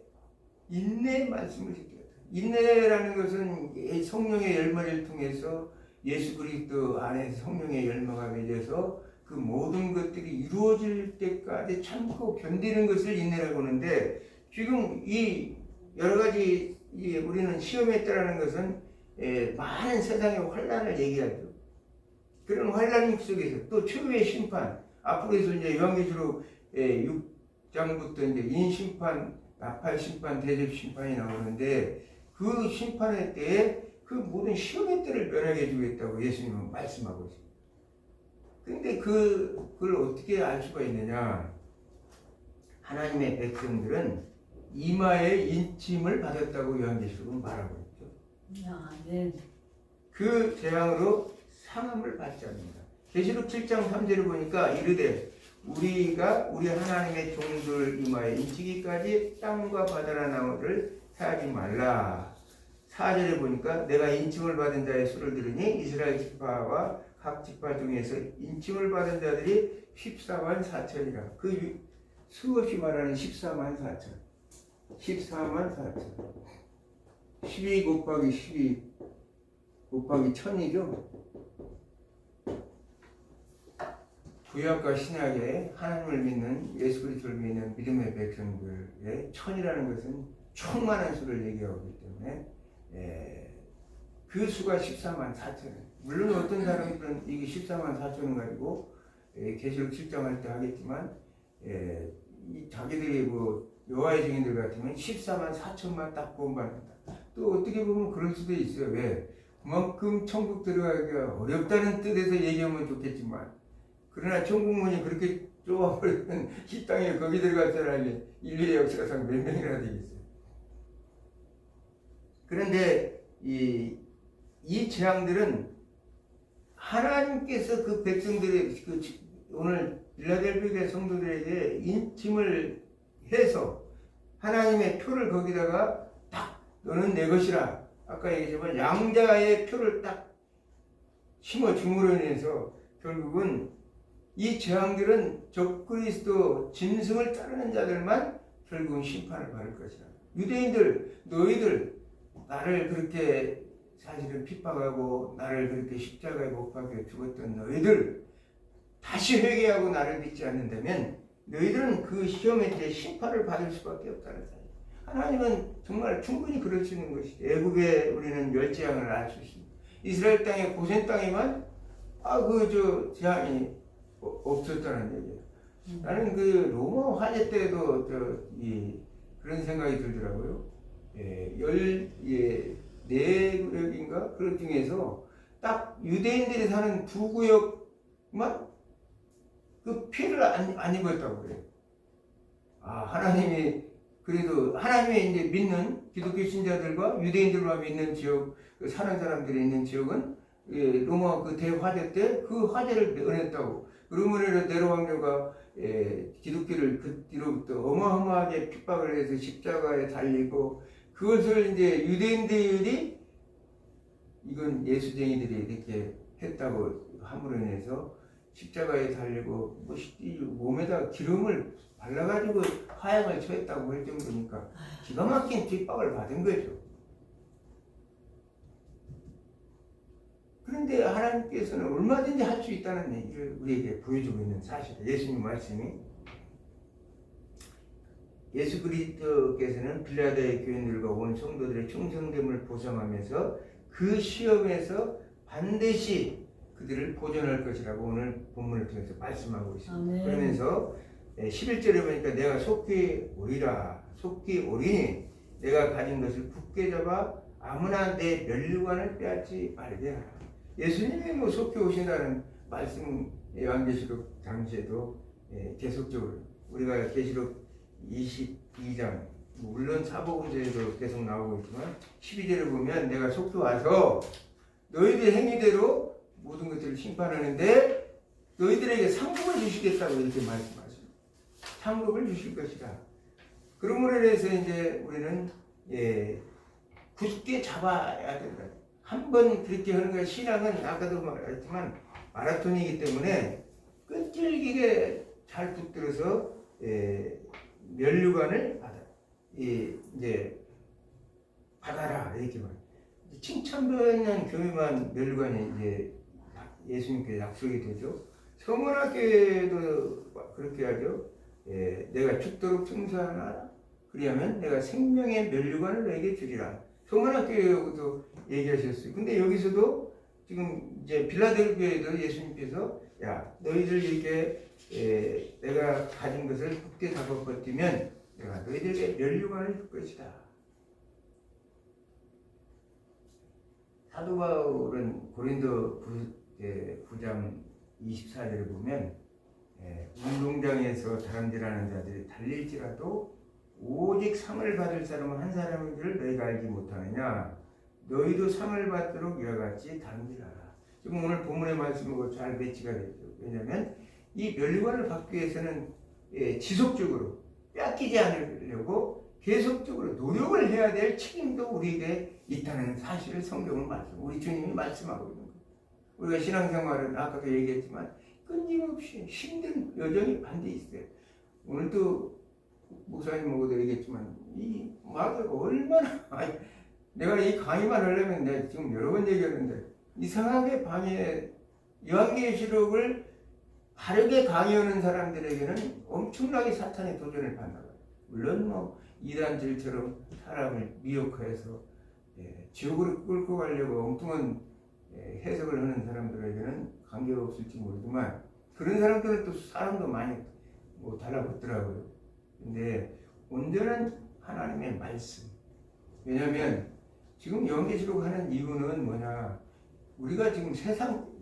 인내의 말씀을 지켜야 돼. 인내라는 것은 성령의 열매를 통해서 예수 그리스도 안에서 성령의 열매가 맺어서 그 모든 것들이 이루어질 때까지 참고 견디는 것을 인내라고 하는데 지금 이 여러 가지 우리는 시험에 따르는 것은 많은 세상의 환난을 얘기하죠. 그런 환난 속에서 또 최후의 심판 앞으로서 이제 요한계시록 6장부터 이제 인심판, 나팔심판, 대접심판이 나오는데 그 심판의 때에 그 모든 시험의 때를 면하게 해주겠다고 예수님은 말씀하고 있습니다. 그런데 그걸 어떻게 알 수가 있느냐? 하나님의 백성들은 이마에 인침을 받았다고 요한계시록은 말하고 있죠. 네. 그 재앙으로 상함을 받지 않는다. 계시록 7장 3절을 보니까 이르되 우리가 우리 하나님의 종들 이마에 인치기까지 땅과 바다나 나무를 사지 말라. 4절에 보니까 내가 인침을 받은 자의 수를 들으니 이스라엘 지파와 각 지파 중에서 인침을 받은 자들이 14만 4천이라. 그 수없이 말하는 14만 4천. 14만 4천. 12 곱하기 12 곱하기 1000이죠. 구약과 신약에 하나님을 믿는 예수 그리스도를 믿는 믿음의 백성들의 1000이라는 것은 충만한 수를 얘기하고 있기 때문에 그 수가 14만 4천. 물론 어떤 사람들은 이게 14만 4천은 가지고 계시록 7장 할 때 하겠지만 이 자기들이 뭐 여호와의 증인들 같으면 14만 4천만 딱 구원받는다. 또 어떻게 보면 그럴 수도 있어요. 왜? 그만큼 천국 들어가기가 어렵다는 뜻에서 얘기하면 좋겠지만 그러나 천국 문이 그렇게 좁아버리면 이 땅에 거기 들어갈 사람이 인류의 역사상 몇 명이나 되겠어요. 그런데 이 재앙들은 하나님께서 그 백성들의 오늘 빌라델비아 성도들에게 인침을 해서 하나님의 표를 거기다가 딱 너는 내 것이라 아까 얘기했지만 양자의 표를 딱 심어 줌으로 인해서 결국은 이 재앙들은 적그리스도 짐승을 따르는 자들만 결국은 심판을 받을 것이라. 유대인들 너희들 나를 그렇게 사실은 핍박하고 나를 그렇게 십자가에 못 박혀 죽었던 너희들 다시 회개하고 나를 믿지 않는다면 너희들은 그 시험에 대해 심판을 받을 수밖에 없다는 사실. 하나님은 정말 충분히 그럴 수 있는 것이죠. 애굽에 우리는 멸재앙을 알 수 있습니다. 이스라엘 땅에 고센 땅에만 재앙이 없었다는 얘기예요. 나는 그 로마 화재 때도 그런 생각이 들더라고요. 14구역인가 그런 중에서 딱 유대인들이 사는 2구역만 그 피해를 안 입었다고 그래요. 하나님이 그래도 하나님의 이제 믿는 기독교 신자들과 유대인들만 믿는 지역 사는 사람들이 있는 지역은 로마 그 대화재 때 그 화재를 면했다고. 그러므로 네로 왕조가 기독교를 그 뒤로부터 어마어마하게 핍박을 해서 십자가에 달리고 그것을 이제 유대인들이 이건 예수쟁이들이 이렇게 했다고 함으로 인해서 십자가에 달리고 이 몸에다 기름을 발라가지고 화약을 처했다고 할 정도니까 기가 막힌 뒷박을 받은 거죠. 그런데 하나님께서는 얼마든지 할 수 있다는 얘기를 우리에게 보여주고 있는 사실이에요. 예수님 말씀이. 예수 그리스도께서는 빌라델피아 교인들과 온 성도들의 충성됨을 보상하면서 그 시험에서 반드시 그들을 보존할 것이라고 오늘 본문을 통해서 말씀하고 있습니다. 아멘. 그러면서 11절에 보니까 내가 속히 오리라, 속히 오리니 내가 가진 것을 굳게 잡아 아무나 내 면류관을 빼앗지 말게 하라. 예수님이 뭐 속히 오신다는 말씀 요한계시록 당시에도 계속적으로 우리가 계시록 22장 물론 사복음서에도 계속 나오고 있지만 12절을 보면 내가 속히 와서 너희들 행위대로 모든 것들을 심판하는데 너희들에게 상급을 주시겠다고 이렇게 말씀하십니다. 상급을 주실 것이다. 그러므로 인해서 이제 우리는 굳게 잡아야 된다. 한번 그렇게 하는 거야. 신앙은 아까도 말했지만 마라톤이기 때문에 끈질기게 잘 붙들어서 면류관을 이제 받아라 이렇게 말. 칭찬받는 교회만 면류관이 이제 예수님께 약속이 되죠. 서문학교에도 그렇게 하죠. 내가 죽도록 청소하나 그리하면 내가 생명의 면류관을 너에게 주리라. 서문학교에도 얘기하셨어요. 근데 여기서도 지금 이제 빌라델피아에도 예수님께서 야 너희들 이렇게 내가 가진 것을 굳게 잡아 버티면 내가 너희들에게 면류관을 줄 것이다. 사도 바울은 고린도 9장 24절을 보면 운동장에서 다름질하는 자들이 달릴지라도 오직 상을 받을 사람은 한 사람인지를 너희가 알지 못하느냐. 너희도 상을 받도록 이와 같이 다름질하라. 지금 오늘 본문의 말씀하고 잘 매치가 되죠. 왜냐하면 이 면류관을 받기 위해서는 지속적으로 뺏기지 않으려고 계속적으로 노력을 해야 될 책임도 우리에게 있다는 사실을 성경은 우리 주님이 말씀하고 있는 거예요. 우리가 신앙생활은 아까도 얘기했지만 끊임없이 힘든 여정이 반드시 있어요. 오늘도 목사님하고도 얘기했지만 이 마귀가 얼마나 내가 이 강의만 하려면 내가 지금 여러 번 얘기했는데 이상하게 방해 요한계시록을 바르게 강의하는 사람들에게는 엄청나게 사탄의 도전을 받나 봐요. 물론 뭐 이단질처럼 사람을 미혹해서 지옥으로 끌고 가려고 엉뚱한 해석을 하는 사람들에게는 관계가 없을지 모르지만 그런 사람들은 또 사람도 많이 뭐 달라붙더라고요. 근데 온전한 하나님의 말씀. 왜냐하면 지금 요한계시록 하는 이유는 뭐냐? 우리가 지금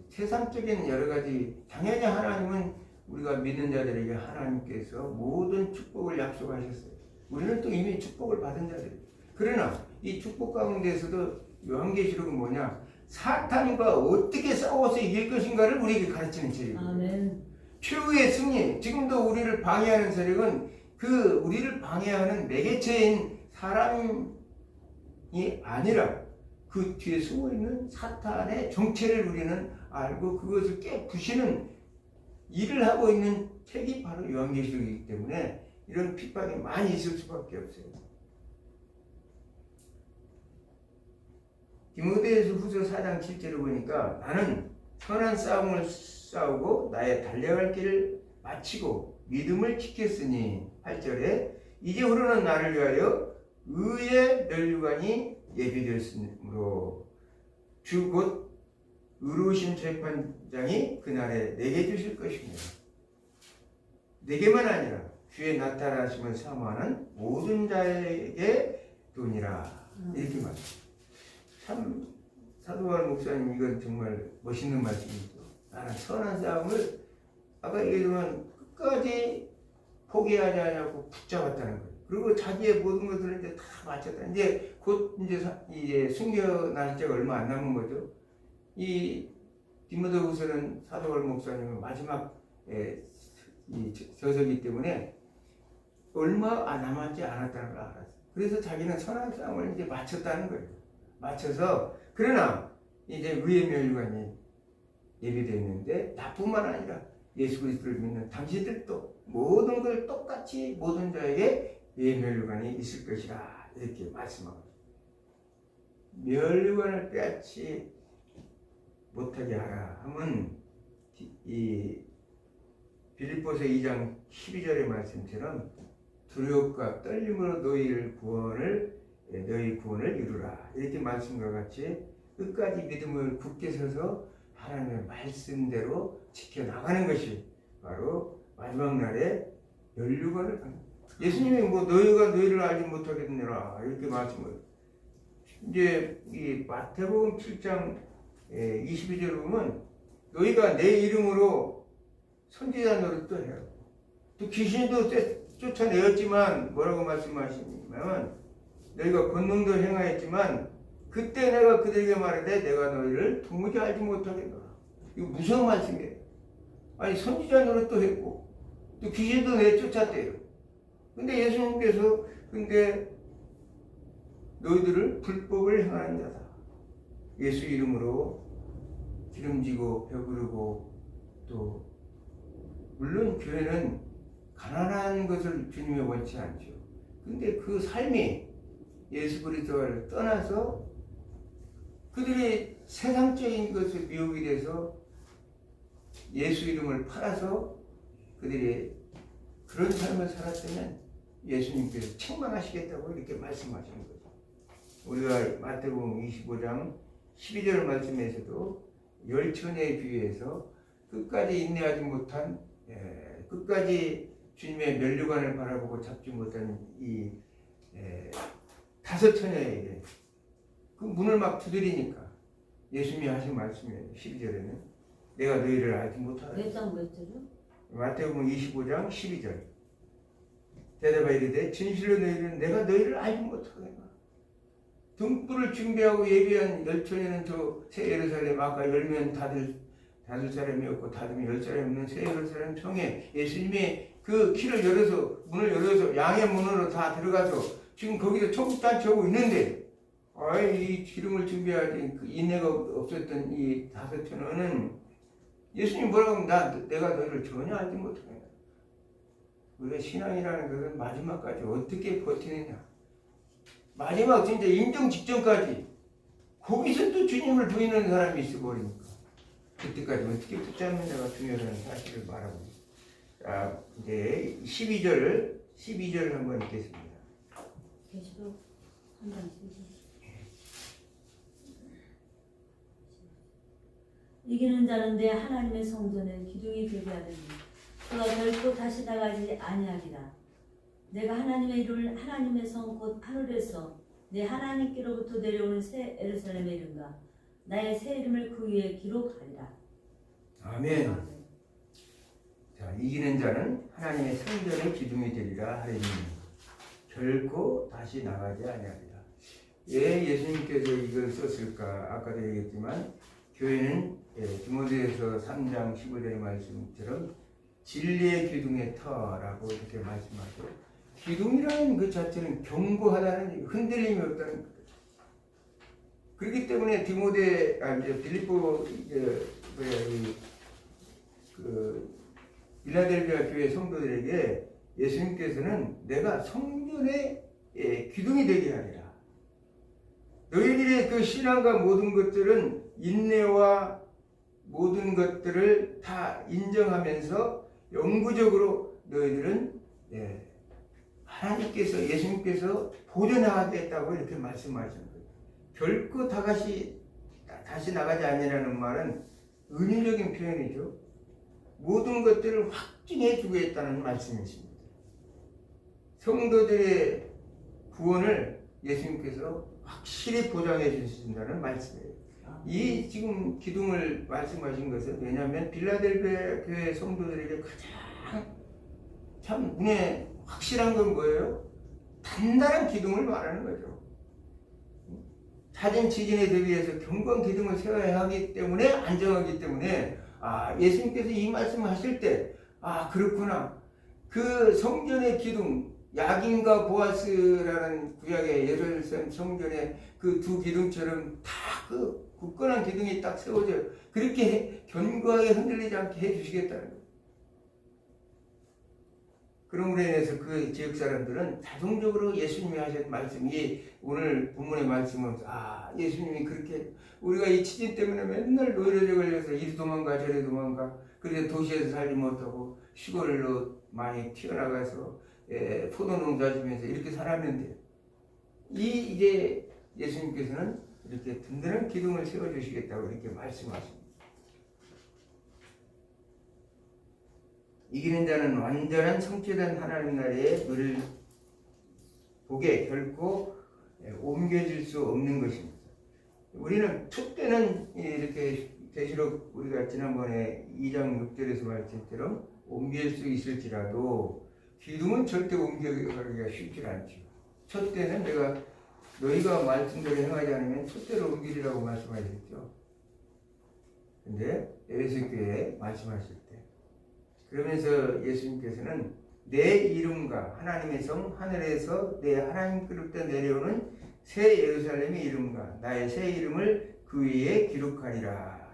세상적인 여러 가지 당연히 하나님은 우리가 믿는 자들에게 하나님께서 모든 축복을 약속하셨어요. 우리는 또 이미 축복을 받은 자들이에요. 그러나 이 축복 가운데서도 요한계시록은 뭐냐? 사탄과 어떻게 싸워서 이길 것인가를 우리에게 가르치는 책이에요. 아멘. 최후의 승리. 지금도 우리를 방해하는 세력은 그 우리를 방해하는 매개체인 사람이 아니라 그 뒤에 숨어있는 사탄의 정체를 우리는 알고 그것을 깨부시는 일을 하고 있는 책이 바로 요한계시록이기 때문에 이런 핍박이 많이 있을 수밖에 없어요. 디모데후서 4장 7절을 보니까 나는 선한 싸움을 싸우고 나의 달려갈 길을 마치고 믿음을 지켰으니 8절에 이제 흐르는 나를 위하여 의의 면류관이 예비되었으므로 주 곧 의로우신 재판장이 그날에 내게 주실 것입니다. 내게만 아니라 주의 나타나심을 사모하는 모든 자에게 돈이라. 이렇게 말합니다. 참 사도바울 목사님 이건 정말 멋있는 말씀이죠. 나는 선한 싸움을 아까 얘기했지만 끝까지 포기하지 않고 붙잡았다는 거예요. 그리고 자기의 모든 것들을 이제 다 마쳤다. 이제 곧 이제 순교 날짜가 얼마 안 남은 거죠. 이 디모데후서는 사도바울 목사님은 마지막 이 저서기 때문에 얼마 남았지 않았다는 걸 알았어요. 그래서 자기는 선한 싸움을 이제 마쳤다는 거예요. 맞춰서 그러나 이제 의의 면류관이 예비되어 있는데 나뿐만 아니라 예수 그리스도를 믿는 당신들도 모든 걸 똑같이 모든 자에게 멸류관이 있을 것이라 이렇게 말씀하고 멸류관을 빼앗지 못하게 하라 하면 이 빌립보서 2장 12절의 말씀처럼 두려움과 떨림으로 너희 구원을 이루라 이렇게 말씀과 같이 끝까지 믿음을 굳게 서서 하나님의 말씀대로 지켜나가는 것이 바로 마지막 날에 멸류관을 받는 예수님이 뭐 너희가 너희를 알지 못하겠느라 이렇게 말씀을 이제 이 마태복음 7장 22절 보면 너희가 내 이름으로 선지자 노릇도 해요. 또 귀신도 쫓아내었지만 뭐라고 말씀하시냐면 너희가 권능도 행하였지만 그때 내가 그들에게 말하되 내가 너희를 도무지 알지 못하겠노라. 이거 무서운 말씀이에요. 아니 선지자 노릇도 했고 또 귀신도 내쫓았대요. 근데 예수님께서 너희들을 불법을 행하는 자다. 예수 이름으로 기름지고 배부르고 또 물론 교회는 가난한 것을 주님이 원치 않죠. 근데 그 삶이 예수 그리스도를 떠나서 그들이 세상적인 것을 미혹이 돼서 예수 이름을 팔아서 그들이 그런 삶을 살았다면 예수님께서 책망하시겠다고 이렇게 말씀하시는 거죠. 우리가 마태복음 25장 12절 말씀에서도 열천에 비해서 끝까지 인내하지 못한 끝까지 주님의 멸류관을 바라보고 잡지 못한 이 다섯 처녀에게 그 문을 막 두드리니까 예수님이 하신 말씀이에요. 12절에는 내가 너희를 알지 못하라. 몇 장 몇 절이요? 마태복음 25장 12절 대답하여 이르되 진실로 너희는 내가 너희를 알지 못하겠나. 등불을 준비하고 예비한 열처녀는 저 새 예루살렘 아까 열면 닫을 사람이 없고 닫으면 열 사람이 없는 새 예루살렘 성에 예수님이 그 키를 열어서 문을 열어서 양의 문으로 다 들어가서 지금 거기서 천국잔치 하고 있는데 이 기름을 준비하지 그 인내가 없었던 이 다섯 처녀는 예수님 뭐라고 하면 내가 너희를 전혀 알지 못하겠다. 우리가 신앙이라는 것은 마지막까지 어떻게 버티느냐. 마지막 진짜 인정 직전까지 거기서 또 주님을 부인하는 사람이 있어버리니까 그때까지 어떻게 붙잡느냐가 중요하다는 사실을 말하고 있습니다. 자, 이제 12절 한번 읽겠습니다. 계시록 3장 12절. 이기는 자는 내 하나님의 성전에 기둥이 되게 하더니 그가 결코 다시 나가지 아니하리라. 내가 하나님의 이름을 하나님의 성 곧 하늘에서 내 하나님께로부터 내려오는 새 예루살렘의 이름과 나의 새 이름을 그 위에 기록하리라. 아멘. 자, 이기는 자는 하나님의 성전의 기둥이 되리라 하리니 결코 다시 나가지 아니하리라. 왜 예수님께서 이걸 썼을까? 아까도 얘기했지만 교회는 디모데후서 3장 15절의 말씀처럼 진리의 기둥의 터라고 이렇게 말씀하죠. 기둥이라는 그 자체는 견고하다는 흔들림이 없다는 것. 그렇기 때문에 빌립보 빌라델비아 교회 성도들에게 예수님께서는 내가 성전의 기둥이 되게 하리라. 너희들의 그 신앙과 모든 것들은 인내와 모든 것들을 다 인정하면서 영구적으로 너희들은 하나님께서 예수님께서 보존하겠다고 이렇게 말씀하시는 거예요. 결코 다시 나가지 아니라는 말은 은유적인 표현이죠. 모든 것들을 확증해 주겠다는 말씀이십니다. 성도들의 구원을 예수님께서 확실히 보장해 주신다는 말씀이에요. 이 지금 기둥을 말씀하신 것은 왜냐하면 빌라델비아 교회 성도들에게 가장 참 눈에 확실한 건 뭐예요? 단단한 기둥을 말하는 거죠. 자진 지진에 대비해서 견고한 기둥을 세워야 하기 때문에 안정하기 때문에 예수님께서 이 말씀을 하실 때 그렇구나. 그 성전의 기둥 야긴과 보아스라는 구약의 예루살렘 성전의 그 두 기둥처럼 다 그 굳건한 기둥이 딱 세워져요. 그렇게 견고하게 흔들리지 않게 해주시겠다는 거예요. 그럼으로 인해서 그 지역 사람들은 자동적으로 예수님이 하신 말씀이 오늘 본문의 말씀은 예수님이 그렇게 우리가 이 치진 때문에 맨날 노이로제 걸려서 이리 도망가 저리 도망가 그래서 도시에서 살지 못하고 시골로 많이 튀어나가서 포도농사 지면서 이렇게 살았는데 이제 예수님께서는 이렇게 든든한 기둥을 세워주시겠다고 이렇게 말씀하십니다. 이기는 자는 완전한 성취된 하나님 나라의 누릴 복에 결코 옮겨질 수 없는 것입니다. 우리는 촛대는 이렇게 계시록 우리가 지난번에 2장 6절에서 말씀처럼 옮길 수 있을지라도 기둥은 절대 옮겨가기가 쉽지 않죠. 촛대는 내가 너희가 말씀대로 행하지 않으면 촛대를 옮기리라고 말씀하셨죠. 근데 에베소교회에 말씀하실 때 그러면서 예수님께서는 내 이름과 하나님의 성 하늘에서 내 하나님 그릇에 내려오는 새 예루살렘의 이름과 나의 새 이름을 그 위에 기록하리라.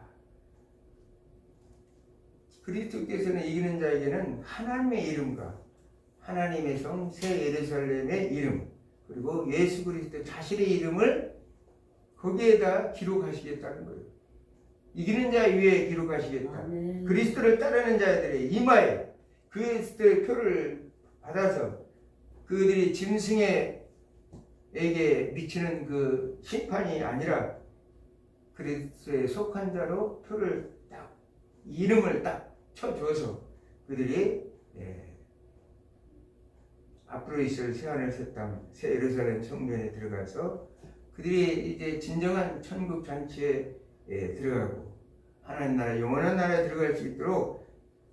그리스도께서는 이기는 자에게는 하나님의 이름과 하나님의 성 새 예루살렘의 이름 그리고 예수 그리스도 자신의 이름을 거기에다 기록하시겠다는 거예요. 이기는 자 위에 기록하시겠다. 그리스도를 따르는 자들의 이마에 그리스도의 표를 받아서 그들이 짐승에게 미치는 그 심판이 아니라 그리스도에 속한 자로 표를 딱 이름을 딱 쳐줘서 그들이 앞으로 있을 새하늘 새 땅 새 예루살렘 성전에 들어가서 그들이 이제 진정한 천국 잔치에 들어가고 하나님 나라 영원한 나라에 들어갈 수 있도록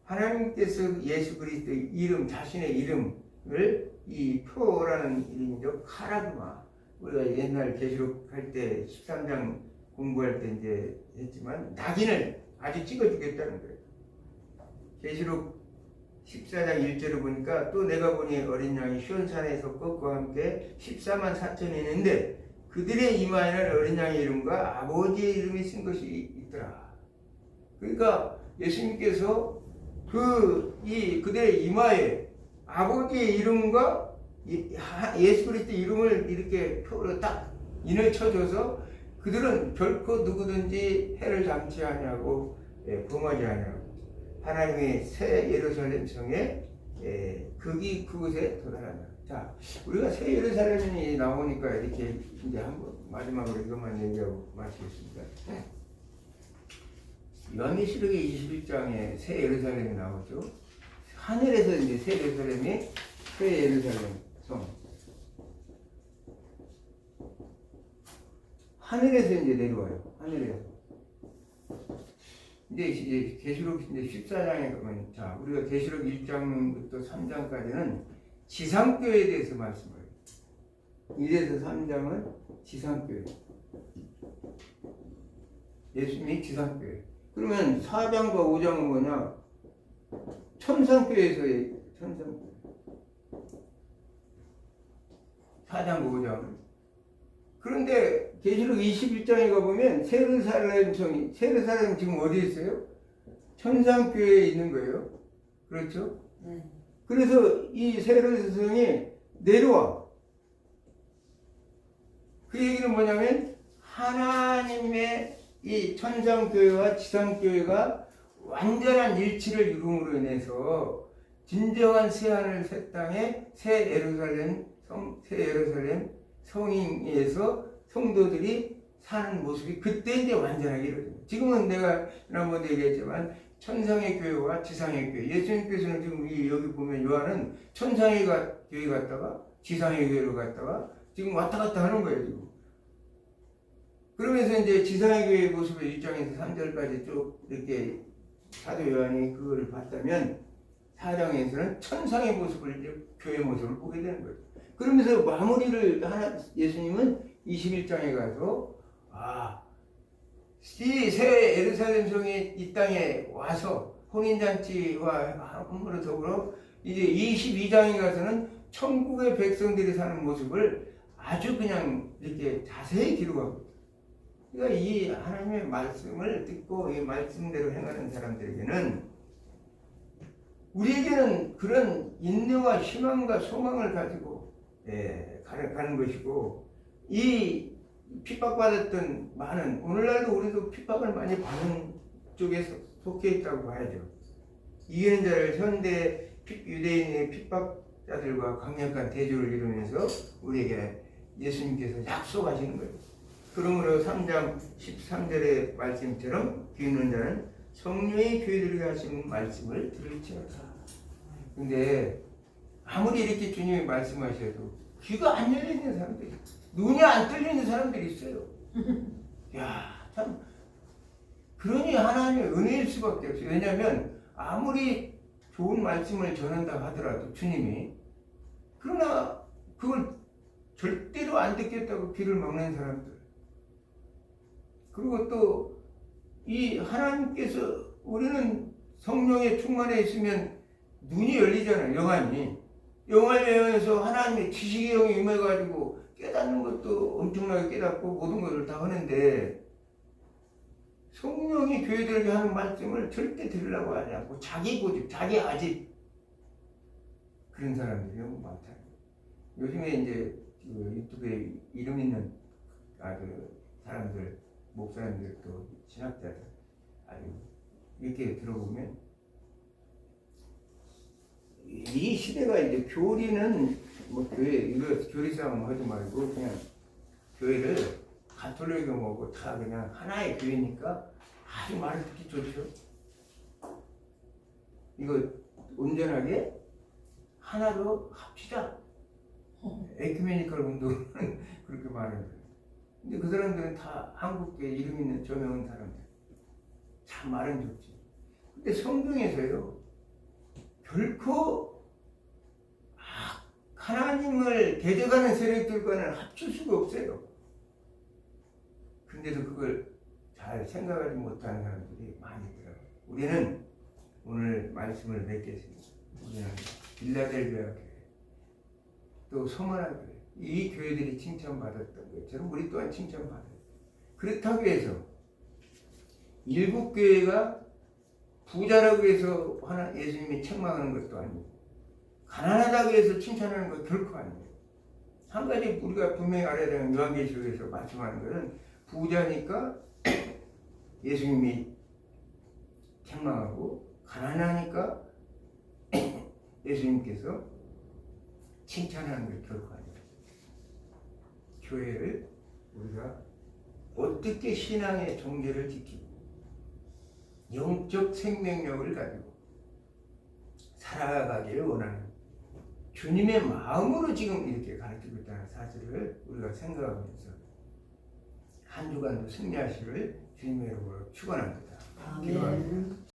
하나님께서 예수 그리스도의 이름 자신의 이름을 이 표라는 이름이죠. 카라그마 우리가 옛날 계시록 할 때 13장 공부할 때 이제 했지만 낙인을 아주 찍어주겠다는 거예요. 계시록 14장 1절을 보니까 또 내가 보니 어린 양이 시온산에서 꽃과 함께 14만 4천이 있는데 그들의 이마에는 어린 양의 이름과 아버지의 이름이 쓴 것이 있더라. 그러니까 예수님께서 그들의 이마에 아버지의 이름과 예수 그리스도 이름을 이렇게 표로 딱 인을 쳐줘서 그들은 결코 누구든지 해를 잠지 아니하고 범하지 아니하고 하나님의 새 예루살렘 성에 그곳에 도달한다. 자, 우리가 새 예루살렘이 나오니까 이렇게 이제 한번 마지막으로 이것만 얘기하고 마치겠습니다. 요한계시록의 21장에 새 예루살렘이 나오죠. 하늘에서 이제 새 예루살렘이 새 예루살렘 성. 하늘에서 이제 내려와요. 하늘에서. 이제 계시록 이제 14장에 가면 자 우리가 계시록 1장부터 3장까지는 지상교회에 대해서 말씀해요. 1에서 3장은 지상교회. 예수님이 지상교회. 그러면 4장과 5장은 뭐냐? 천상교회에서의 천상교회. 4장 5장은. 그런데 계시록 21장에 가보면 세르살렘 성이 세르살렘 지금 어디에 있어요? 천상교회에 있는 거예요. 그렇죠? 네. 그래서 이 세르살렘 성이 내려와. 그 얘기는 뭐냐면 하나님의 이 천상교회와 지상교회가 완전한 일치를 이룸으로 인해서 진정한 새하늘 새 땅에 새 예루살렘 성인에서 성도들이 사는 모습이 그때 이제 완전하게 이루어집니다. 지금은 내가 지난번에 얘기했지만 천상의 교회와 지상의 교회. 예수님께서는 지금 여기 보면 요한은 천상의 교회 갔다가 지상의 교회로 갔다가 지금 왔다 갔다 하는 거예요, 지금. 그러면서 이제 지상의 교회의 모습을 1장에서 3절까지 쭉 이렇게 사도 요한이 그걸 봤다면 4장에서는 천상의 모습을 이제 교회 모습을 보게 되는 거예요. 그러면서 마무리를 예수님은 21장에 가서 이 새 예루살렘 성이 이 땅에 와서 혼인잔치와 함으로 더불어 이제 22장에 가서는 천국의 백성들이 사는 모습을 아주 그냥 이렇게 자세히 기록하고 그러니까 이 하나님의 말씀을 듣고 이 말씀대로 행하는 사람들에게는 우리에게는 그런 인내와 희망과 소망을 가지고 가는 것이고 이 핍박받았던 많은 오늘날도 우리도 핍박을 많이 받는 쪽에 속해 있다고 봐야죠. 이기는 자를 현대 유대인의 핍박자들과 강력한 대조를 이루면서 우리에게 예수님께서 약속하시는 거예요. 그러므로 3장 13절의 말씀처럼 귀 있는 자는 성령의 교회들에게 하시는 말씀을 들을지어다. 근데 아무리 이렇게 주님이 말씀하셔도 귀가 안 열리는 사람들이, 눈이 안 뚫리는 사람들이 있어요. 야, 참 그러니 하나님의 은혜일 수밖에 없어요. 왜냐하면 아무리 좋은 말씀을 전한다 하더라도 주님이, 그러나 그걸 절대로 안 듣겠다고 귀를 막는 사람들, 그리고 또 이 하나님께서, 우리는 성령에 충만해 있으면 눈이 열리잖아요. 영안을 영에서 하나님의 지식의 영이 임해가지고 깨닫는 것도 엄청나게 깨닫고 모든 것을 다 하는데, 성령이 교회들에게 하는 말씀을 절대 들으려고 하지 않고 자기 고집, 자기 아집, 그런 사람들이 너무 많다. 요즘에 이제 그 유튜브에 이름 있는 사람들, 목사님들 또 신학자들 아주 이렇게 들어보면 이 시대가 이제 교리는 뭐 교회 이거 교리 싸움 하지 말고 그냥 교회를 가톨릭이 뭐고 다 그냥 하나의 교회니까 아주 말을 듣기 좋죠. 이거 온전하게 하나로 합시다. 에큐메니컬 운동은 그렇게 말하는 거예요. 근데 그 사람들은 다 한국에 이름 있는 저명한 사람들. 참 말은 좋지. 근데 성경에서요, 결코 하나님을 대적하는 세력들과는 합칠 수가 없어요. 근데도 그걸 잘 생각하지 못하는 사람들이 많이 있더라고요. 우리는 오늘 말씀을 맺겠습니다. 우리는 빌라델비아 교회, 또 소만한 교회, 이 교회들이 칭찬받았던 것처럼 우리 또한 칭찬받아요. 그렇다고 해서 일곱 교회가 부자라고 해서 예수님이 책망하는 것도 아니고, 가난하다고 해서 칭찬하는 것 결코 아니에요. 한 가지 우리가 분명히 알아야 되는, 요한계시록에서 말씀하는 것은 부자니까 예수님이 책망하고, 가난하니까 예수님께서 칭찬하는 것 결코 아니에요. 교회를 우리가 어떻게 신앙의 종교를 지키고 영적 생명력을 가지고 살아가기를 원하는 주님의 마음으로 지금 이렇게 가르치고 있다는 사실을 우리가 생각하면서 한 주간도 승리하시를 주님의 이름으로 축원합니다. 기도합니다.